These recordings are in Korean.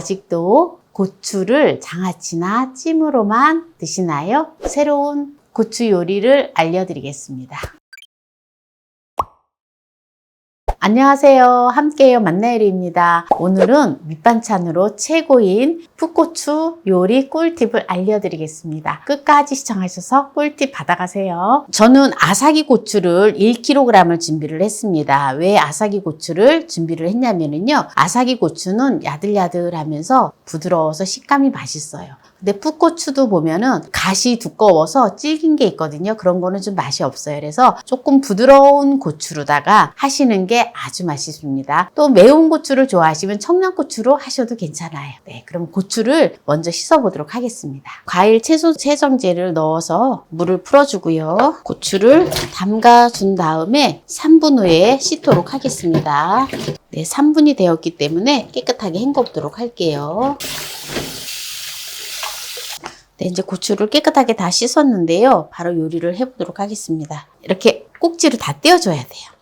아직도 고추를 장아찌나 찜으로만 드시나요? 새로운 고추 요리를 알려드리겠습니다. 안녕하세요. 함께해요 만나요리입니다. 오늘은 밑반찬으로 최고인 풋고추 요리 꿀팁을 알려드리겠습니다. 끝까지 시청하셔서 꿀팁 받아가세요. 저는 아사기 고추를 1kg을 준비를 했습니다. 왜 아사기 고추를 준비를 했냐면요. 아사기 고추는 야들야들하면서 부드러워서 식감이 맛있어요. 근데 풋고추도 보면은 가시 두꺼워서 질긴 게 있거든요. 그런 거는 좀 맛이 없어요. 그래서 조금 부드러운 고추로다가 하시는 게 아주 맛있습니다. 또 매운 고추를 좋아하시면 청양고추로 하셔도 괜찮아요. 네, 그럼 고추를 먼저 씻어 보도록 하겠습니다. 과일 채소 세정제를 넣어서 물을 풀어주고요. 고추를 담가준 다음에 3분 후에 씻도록 하겠습니다. 네, 3분이 되었기 때문에 깨끗하게 헹궈보도록 할게요. 네, 이제 고추를 깨끗하게 다 씻었는데요. 바로 요리를 해보도록 하겠습니다. 이렇게 꼭지를 다 떼어줘야 돼요.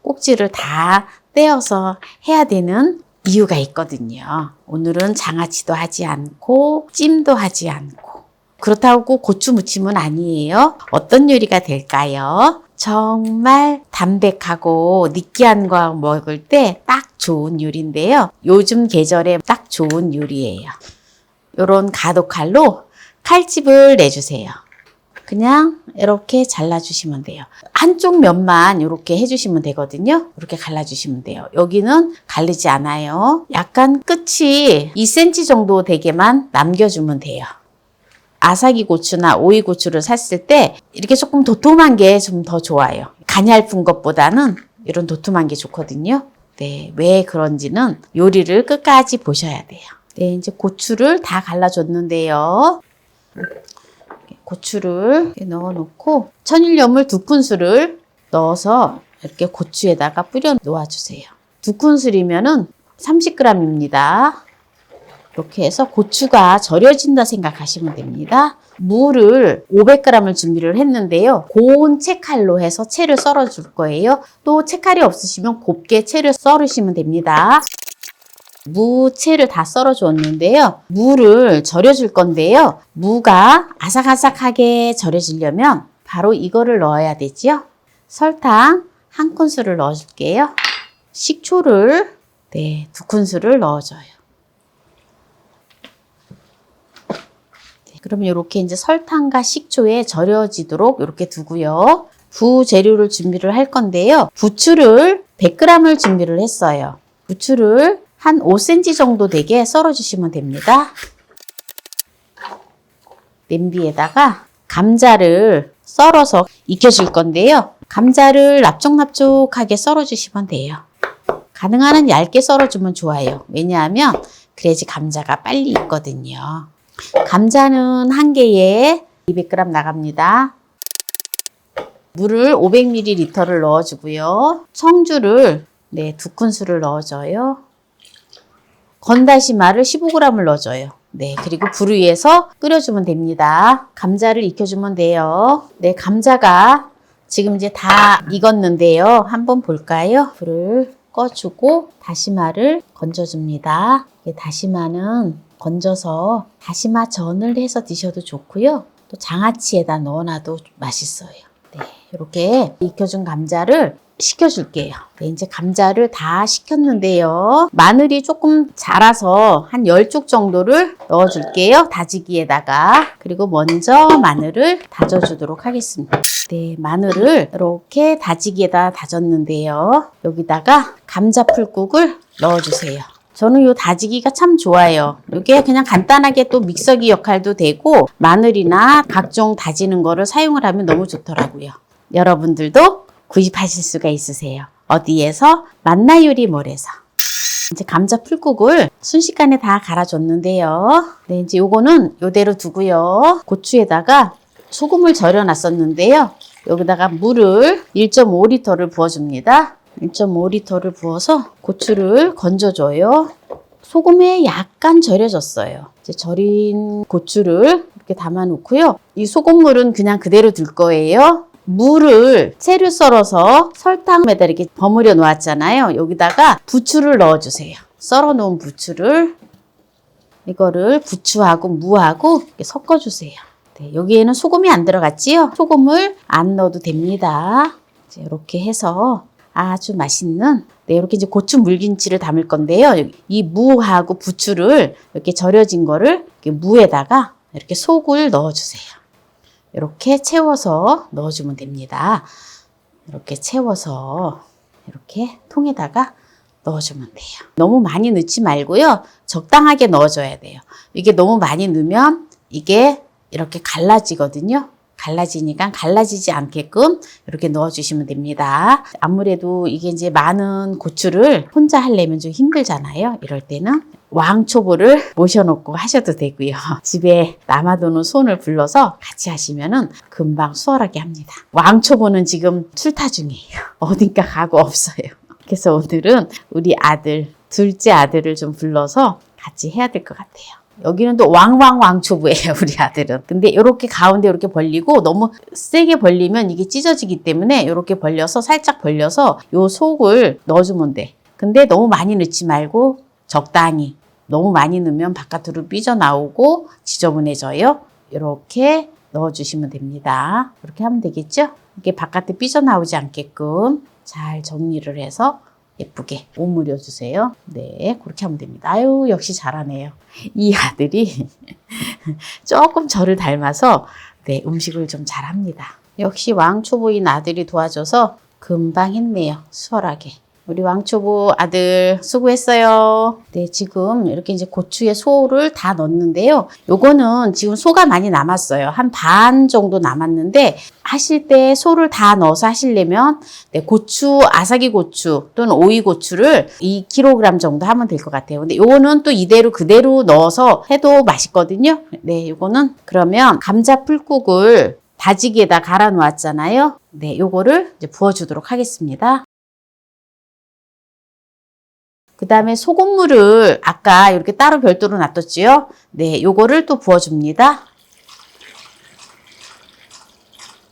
꼭지를 다 떼어서 해야 되는 이유가 있거든요. 오늘은 장아찌도 하지 않고 찜도 하지 않고 그렇다고 고추 무침은 아니에요. 어떤 요리가 될까요? 정말 담백하고 느끼한 거 먹을 때 딱 좋은 요리인데요. 요즘 계절에 딱 좋은 요리예요. 요런 가독칼로 칼집을 내주세요. 그냥 이렇게 잘라주시면 돼요. 한쪽 면만 이렇게 해주시면 되거든요. 이렇게 갈라주시면 돼요. 여기는 갈리지 않아요. 약간 끝이 2cm 정도 되게만 남겨주면 돼요. 아사기 고추나 오이 고추를 샀을 때 이렇게 조금 도톰한 게 좀 더 좋아요. 가냘픈 것보다는 이런 도톰한 게 좋거든요. 네, 왜 그런지는 요리를 끝까지 보셔야 돼요. 네, 이제 고추를 다 갈라줬는데요. 고추를 넣어 놓고 천일염을 2큰술을 넣어서 이렇게 고추에다가 뿌려 놓아주세요. 2큰술이면은 30g입니다. 이렇게 해서 고추가 절여진다 생각하시면 됩니다. 무를 500g을 준비를 했는데요. 고운 채칼로 해서 채를 썰어 줄 거예요. 또 채칼이 없으시면 곱게 채를 썰으시면 됩니다. 무채를 다 썰어 줬는데요. 무를 절여 줄 건데요. 무가 아삭아삭하게 절여지려면 바로 이거를 넣어야 되죠. 설탕 1큰술을 넣어 줄게요. 식초를 2큰술을 넣어줘요. 그러면 이렇게 이제 설탕과 식초에 절여지도록 이렇게 두고요. 부재료를 준비를 할 건데요. 부추를 100g을 준비를 했어요. 부추를 한 5cm 정도 되게 썰어 주시면 됩니다. 냄비에다가 감자를 썰어서 익혀줄 건데요. 감자를 납작납작하게 썰어 주시면 돼요. 가능한 한 얇게 썰어 주면 좋아요. 왜냐하면 그래야지 감자가 빨리 익거든요. 감자는 한 개에 200g 나갑니다. 물을 500ml를 넣어주고요. 청주를 2큰술을 넣어줘요. 건다시마를 15g을 넣어줘요. 네, 그리고 불 위에서 끓여주면 됩니다. 감자를 익혀주면 돼요. 네, 감자가 지금 이제 다 익었는데요. 한번 볼까요? 불을 꺼주고 다시마를 건져줍니다. 다시마는 건져서 다시마 전을 해서 드셔도 좋고요. 또 장아찌에다 넣어놔도 맛있어요. 네, 이렇게 익혀준 감자를 식혀줄게요. 네, 이제 감자를 다 식혔는데요. 마늘이 조금 자라서 한 10쪽 정도를 넣어줄게요. 다지기에다가. 그리고 먼저 마늘을 다져주도록 하겠습니다. 네, 마늘을 이렇게 다지기에다 다졌는데요. 여기다가 감자풀국을 넣어주세요. 저는 이 다지기가 참 좋아요. 이게 그냥 간단하게 또 믹서기 역할도 되고 마늘이나 각종 다지는 거를 사용을 하면 너무 좋더라고요. 여러분들도 구입하실 수가 있으세요. 어디에서? 만나요리몰에서. 이제 감자 풀국을 순식간에 다 갈아줬는데요. 네, 이제 요거는 요대로 두고요. 고추에다가 소금을 절여 놨었는데요. 여기다가 물을 1.5L를 부어줍니다. 1.5L를 부어서 고추를 건져줘요. 소금에 약간 절여졌어요. 이제 절인 고추를 이렇게 담아 놓고요. 이 소금물은 그냥 그대로 둘 거예요. 물을 채를 썰어서 설탕에다 이렇게 버무려 놓았잖아요. 여기다가 부추를 넣어주세요. 썰어 놓은 부추를 이거를 부추하고 무하고 이렇게 섞어주세요. 네, 여기에는 소금이 안 들어갔지요? 소금을 안 넣어도 됩니다. 이렇게 해서 아주 맛있는 이렇게 이제 고추 물김치를 담을 건데요. 이 무하고 부추를 이렇게 절여진 거를 이렇게 무에다가 이렇게 속을 넣어주세요. 이렇게 채워서 넣어주면 됩니다. 이렇게 채워서 이렇게 통에다가 넣어주면 돼요. 너무 많이 넣지 말고요. 적당하게 넣어줘야 돼요. 이게 너무 많이 넣으면 이게 이렇게 갈라지거든요. 갈라지니까 갈라지지 않게끔 이렇게 넣어주시면 됩니다. 아무래도 이게 이제 많은 고추를 혼자 하려면 좀 힘들잖아요. 이럴 때는 왕초보를 모셔놓고 하셔도 되고요. 집에 남아도는 손을 불러서 같이 하시면은 금방 수월하게 합니다. 왕초보는 지금 출타 중이에요. 어딘가 가고 없어요. 그래서 오늘은 우리 아들, 둘째 아들을 좀 불러서 같이 해야 될 것 같아요. 여기는 또 왕초보예요, 우리 아들은. 근데 이렇게 가운데 이렇게 벌리고 너무 세게 벌리면 이게 찢어지기 때문에 이렇게 벌려서 살짝 벌려서 요 속을 넣어주면 돼. 근데 너무 많이 넣지 말고 적당히. 너무 많이 넣으면 바깥으로 삐져나오고 지저분해져요. 이렇게 넣어주시면 됩니다. 이렇게 하면 되겠죠? 이게 바깥에 삐져나오지 않게끔 잘 정리를 해서 예쁘게 오므려 주세요. 네, 그렇게 하면 됩니다. 아유, 역시 잘하네요. 이 아들이 조금 저를 닮아서 네, 음식을 좀 잘합니다. 역시 왕초보인 아들이 도와줘서 금방 했네요. 수월하게. 우리 왕초보 아들 수고했어요. 네, 지금 이렇게 이제 고추에 소를 다 넣었는데요. 요거는 지금 소가 많이 남았어요. 한 반 정도 남았는데 하실 때 소를 다 넣어서 하시려면 네, 고추, 아삭이 고추 또는 오이 고추를 2kg 정도 하면 될 것 같아요. 근데 요거는 또 이대로 그대로 넣어서 해도 맛있거든요. 네, 요거는 그러면 감자 풀국을 다지기에다 갈아 놓았잖아요. 네, 요거를 이제 부어주도록 하겠습니다. 그 다음에 소금물을 아까 이렇게 따로 별도로 놔뒀지요? 네, 요거를 또 부어줍니다.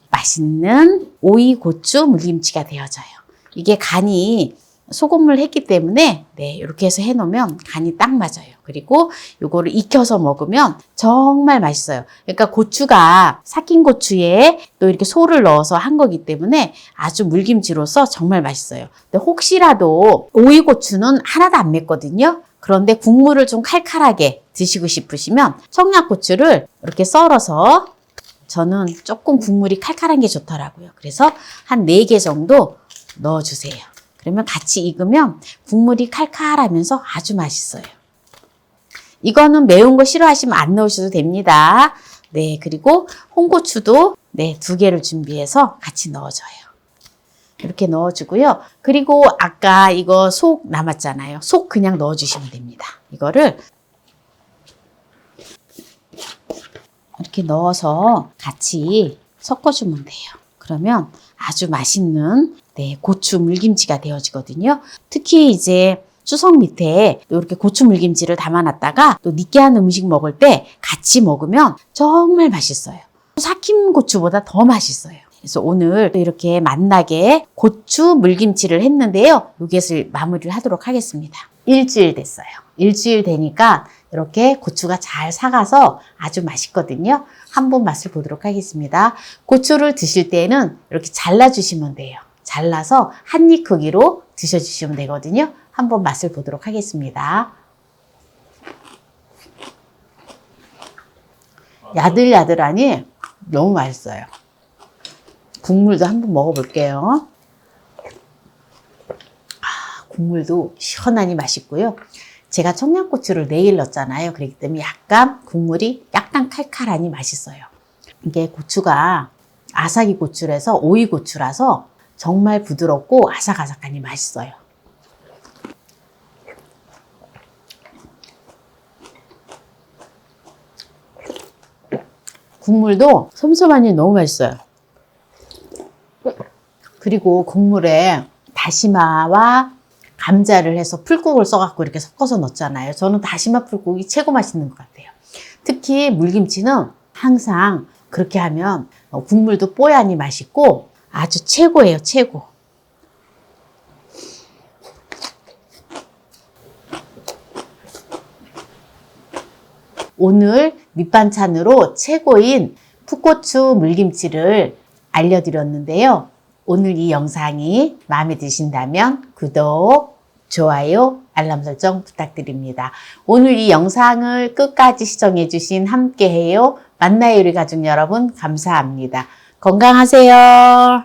맛있는 오이 고추 물김치가 되어져요. 이게 간이 소금물 했기 때문에 네, 이렇게 해서 해놓으면 간이 딱 맞아요. 그리고 요거를 익혀서 먹으면 정말 맛있어요. 그러니까 고추가 삭힌 고추에 또 이렇게 소를 넣어서 한 거기 때문에 아주 물김치로서 정말 맛있어요. 근데 혹시라도 오이고추는 하나도 안 맵거든요. 그런데 국물을 좀 칼칼하게 드시고 싶으시면 청양고추를 이렇게 썰어서 저는 조금 국물이 칼칼한 게 좋더라고요. 그래서 한 4개 정도 넣어주세요. 그러면 같이 익으면 국물이 칼칼하면서 아주 맛있어요. 이거는 매운 거 싫어하시면 안 넣으셔도 됩니다. 네, 그리고 홍고추도 네, 2개를 준비해서 같이 넣어줘요. 이렇게 넣어주고요. 그리고 아까 이거 속 남았잖아요. 속 그냥 넣어주시면 됩니다. 이거를 이렇게 넣어서 같이 섞어주면 돼요. 그러면 아주 맛있는 네, 고추 물김치가 되어지거든요. 특히 이제 추석 밑에 이렇게 고추 물김치를 담아놨다가 또 느끼한 음식 먹을 때 같이 먹으면 정말 맛있어요. 삭힌 고추보다 더 맛있어요. 그래서 오늘 이렇게 맛나게 고추 물김치를 했는데요. 요것을 마무리를 하도록 하겠습니다. 일주일 됐어요. 일주일 되니까 이렇게 고추가 잘 삭아서 아주 맛있거든요. 한번 맛을 보도록 하겠습니다. 고추를 드실 때는 이렇게 잘라주시면 돼요. 잘라서 한 입 크기로 드셔주시면 되거든요. 한번 맛을 보도록 하겠습니다. 야들야들하니 너무 맛있어요. 국물도 한번 먹어볼게요. 국물도 시원하니 맛있고요. 제가 청양고추를 4일 넣었잖아요. 그렇기 때문에 약간 국물이 약간 칼칼하니 맛있어요. 이게 고추가 아삭이 고추라서 오이 고추라서 정말 부드럽고 아삭아삭하니 맛있어요. 국물도 솜솜하니 너무 맛있어요. 그리고 국물에 다시마와 감자를 해서 풀국을 써갖고 이렇게 섞어서 넣잖아요. 저는 다시마 풀국이 최고 맛있는 것 같아요. 특히 물김치는 항상 그렇게 하면 국물도 뽀얀이 맛있고 아주 최고예요, 최고. 오늘 밑반찬으로 최고인 풋고추 물김치를 알려드렸는데요. 오늘 이 영상이 마음에 드신다면 구독, 좋아요, 알람 설정 부탁드립니다. 오늘 이 영상을 끝까지 시청해주신 함께해요 만나요 우리 가족 여러분 감사합니다. 건강하세요.